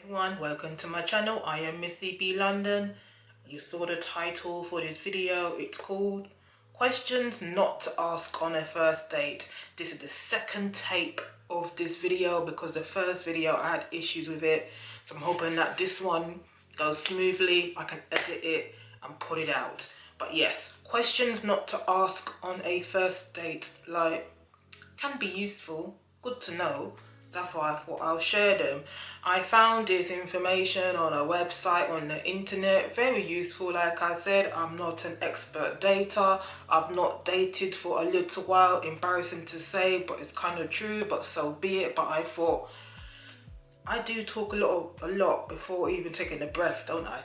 Everyone, welcome to my channel. I am Missy B London. You saw the title for this video. It's called Questions Not to Ask on a First Date. This is the second tape of this video because the first video I had issues with it, so I'm hoping that this one goes smoothly. I can edit it and put it out. But yes, questions not to ask on a first date, like, can be useful, good to know. That's why I thought I'll share them. I found this information on a website on the internet, very useful. Like I said, I'm not an expert dater. I've not dated for a little while. Embarrassing to say, but it's kind of true, but so be it. But I thought, I do talk a lot before even taking a breath, don't I?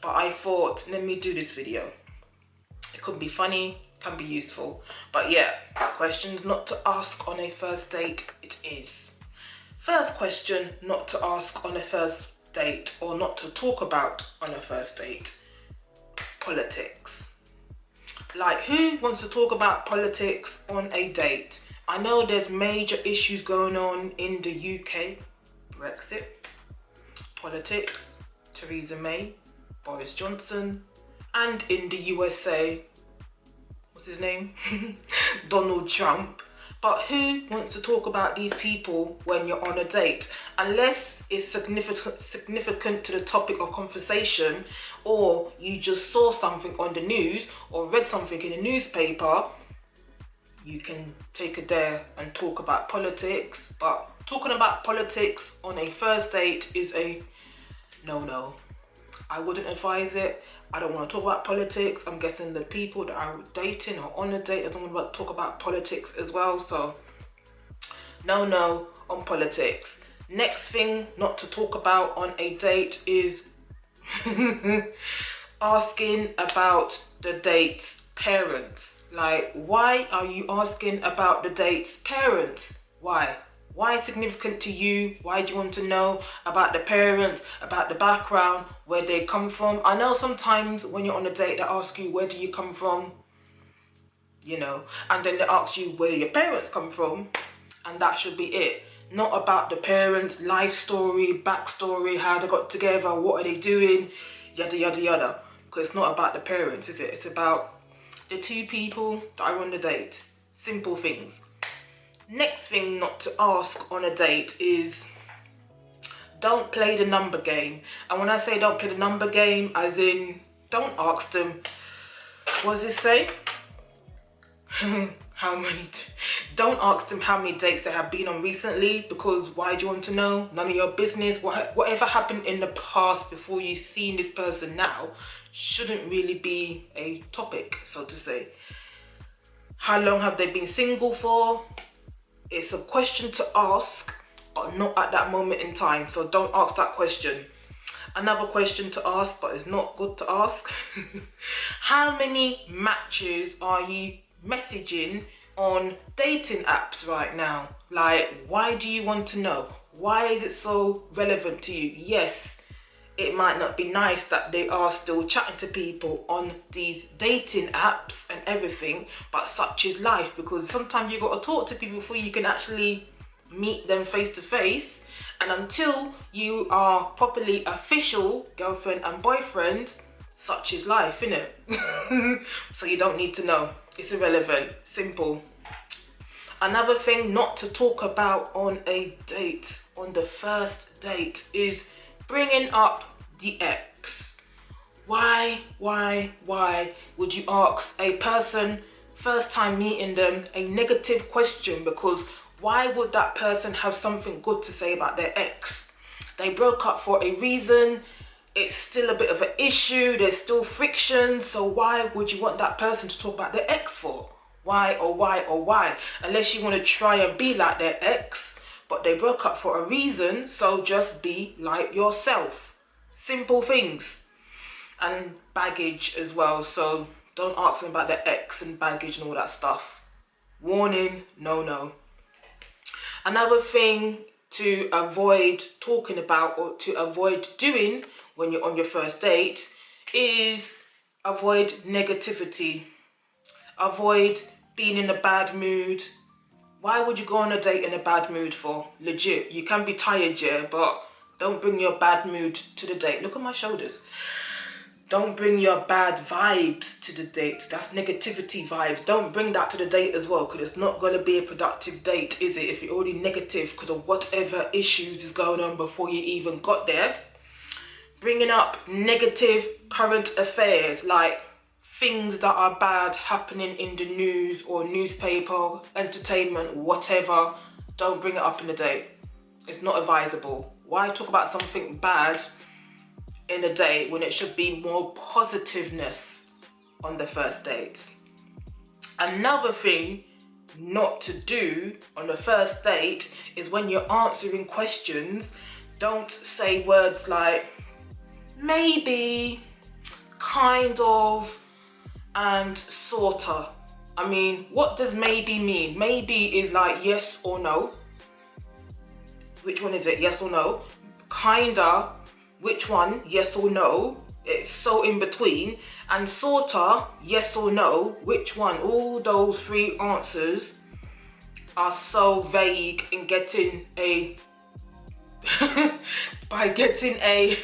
But I thought, let me do this video. It could be funny, can be useful. But yeah, questions not to ask on a first date, it is. First question not to ask on a first date, or not to talk about on a first date: politics. Like, who wants to talk about politics on a date? I know there's major issues going on in the UK. Brexit, politics, Theresa May, Boris Johnson, and in the USA, what's his name? Donald Trump. But who wants to talk about these people when you're on a date? Unless it's significant to the topic of conversation, or you just saw something on the news or read something in a newspaper, you can take a dare and talk about politics. But talking about politics on a first date is a no-no. I wouldn't advise it. I don't want to talk about politics. I'm guessing the people that are dating or on a date don't want to talk about politics as well. So no on politics. Next thing not to talk about on a date is asking about the date's parents. Like, why are you asking about the date's parents? Why? Why is it significant to you? Why do you want to know about the parents, about the background, where they come from? I know sometimes when you're on a date, they ask you, where do you come from? You know, and then they ask you where your parents come from, and that should be it. Not about the parents' life story, backstory, how they got together, what are they doing, yada, yada, yada. Because it's not about the parents, is it? It's about the two people that are on the date. Simple things. Next thing not to ask on a date is, don't play the number game. And when I say don't play the number game, as in, don't ask them, what does it say? Don't ask them how many dates they have been on recently, because why do you want to know? None of your business. Whatever happened in the past before you seen this person now shouldn't really be a topic, so to say. How long have they been single for? It's a question to ask, but not at that moment in time. So don't ask that question. Another question to ask, but it's not good to ask. How many matches are you messaging on dating apps right now? Like, why do you want to know? Why is it so relevant to you? Yes, it might not be nice that they are still chatting to people on these dating apps and everything, but such is life, because sometimes you got to talk to people before you can actually meet them face to face. And until you are properly official girlfriend and boyfriend, such is life, innit? So you don't need to know. It's irrelevant. Simple. Another thing not to talk about on a date, on the first date, is bringing up the ex. Why would you ask a person, first time meeting them, a negative question? Because why would that person have something good to say about their ex? They broke up for a reason. It's still a bit of an issue. There's still friction. So why would you want that person to talk about their ex for? Why? Unless you want to try and be like their ex, but they broke up for a reason, so just be like yourself. Simple things. And baggage as well, so don't ask them about their ex and baggage and all that stuff. Warning, no. Another thing to avoid talking about, or to avoid doing when you're on your first date, is avoid negativity. Avoid being in a bad mood. Why would you go on a date in a bad mood for? Legit, you can be tired, yeah, but Don't bring your bad mood to the date. Look at my shoulders. Don't bring your bad vibes to the date. That's negativity vibes. Don't bring that to the date as well, because it's not going to be a productive date, is it? If you're already negative because of whatever issues is going on before you even got there. Bringing up negative current affairs, like things that are bad happening in the news or newspaper, entertainment, whatever. Don't bring it up in the date. It's not advisable. Why talk about something bad in a date when it should be more positiveness on the first date? Another thing not to do on the first date is when you're answering questions, don't say words like maybe, kind of, and sorta. I mean, what does maybe mean? Maybe is like yes or no. Which one is it? Yes or no? Kinda, which one? Yes or no? It's so in between. And sorta, yes or no? Which one? All those three answers are so vague in getting a by getting a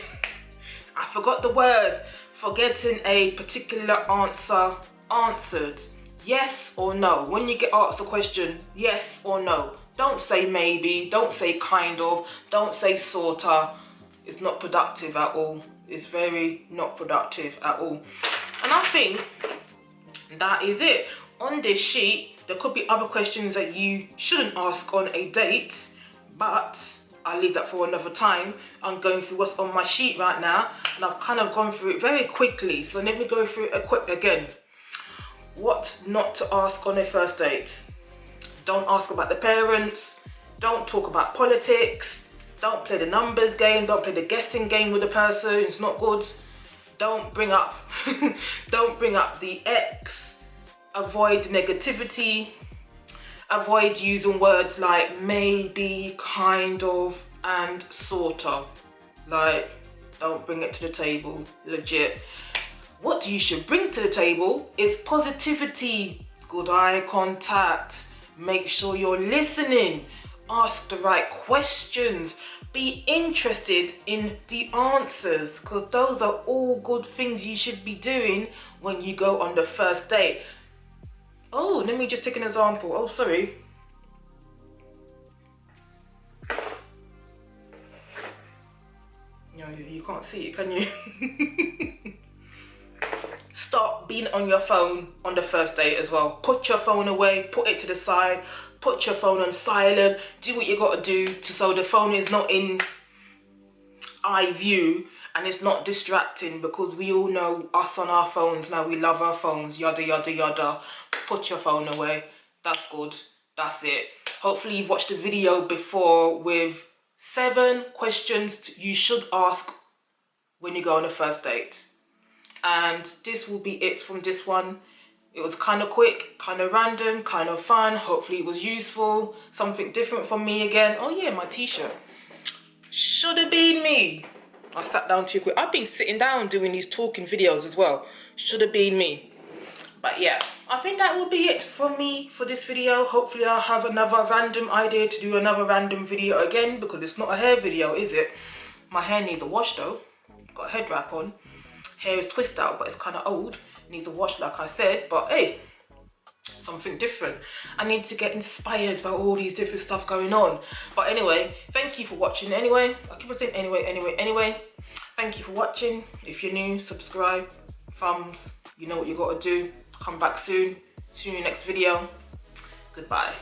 I forgot the word, for getting a particular answer answered. Yes or no. When you get asked a question, yes or no. Don't say maybe, don't say kind of, don't say sorta. It's not productive at all. It's very not productive at all. And I think that is it. On this sheet, there could be other questions that you shouldn't ask on a date, but I'll leave that for another time. I'm going through what's on my sheet right now, and I've kind of gone through it very quickly. So let me go through it again. What not to ask on a first date? Don't ask about the parents. Don't talk about politics. Don't play the numbers game. Don't play the guessing game with the person. It's not good. Don't bring up, don't bring up the ex. Avoid negativity. Avoid using words like maybe, kind of, and sorta. Like, don't bring it to the table, legit. What you should bring to the table is positivity, good eye contact, make sure you're listening, ask the right questions, be interested in the answers, because those are all good things you should be doing when you go on the first date. Oh, let me just take an example. Oh, sorry. No, you can't see it, can you? Stop being on your phone on the first date as well. Put your phone away, put it to the side, put your phone on silent, do what you got to do so the phone is not in eye view and it's not distracting, because we all know us on our phones now, we love our phones, yada yada yada. Put your phone away. That's good. That's it. Hopefully you've watched the video before with 7 questions you should ask when you go on a first date. And this will be it from this one. It was kind of quick, kind of random, kind of fun. Hopefully it was useful. Something different from me again. Oh yeah, my t-shirt. Should have been me. I sat down too quick. I've been sitting down doing these talking videos as well. Should have been me. But yeah, I think that will be it from me for this video. Hopefully I'll have another random idea to do another random video again, because it's not a hair video, is it? My hair needs a wash though. Got a head wrap on. Hair is twisted out, but it's kind of old. Needs a wash like I said, but hey, something different. I need to get inspired by all these different stuff going on. But anyway, thank you for watching anyway. I keep on saying anyway. Thank you for watching. If you're new, subscribe, thumbs, you know what you got to do. Come back soon. See you in the next video. Goodbye.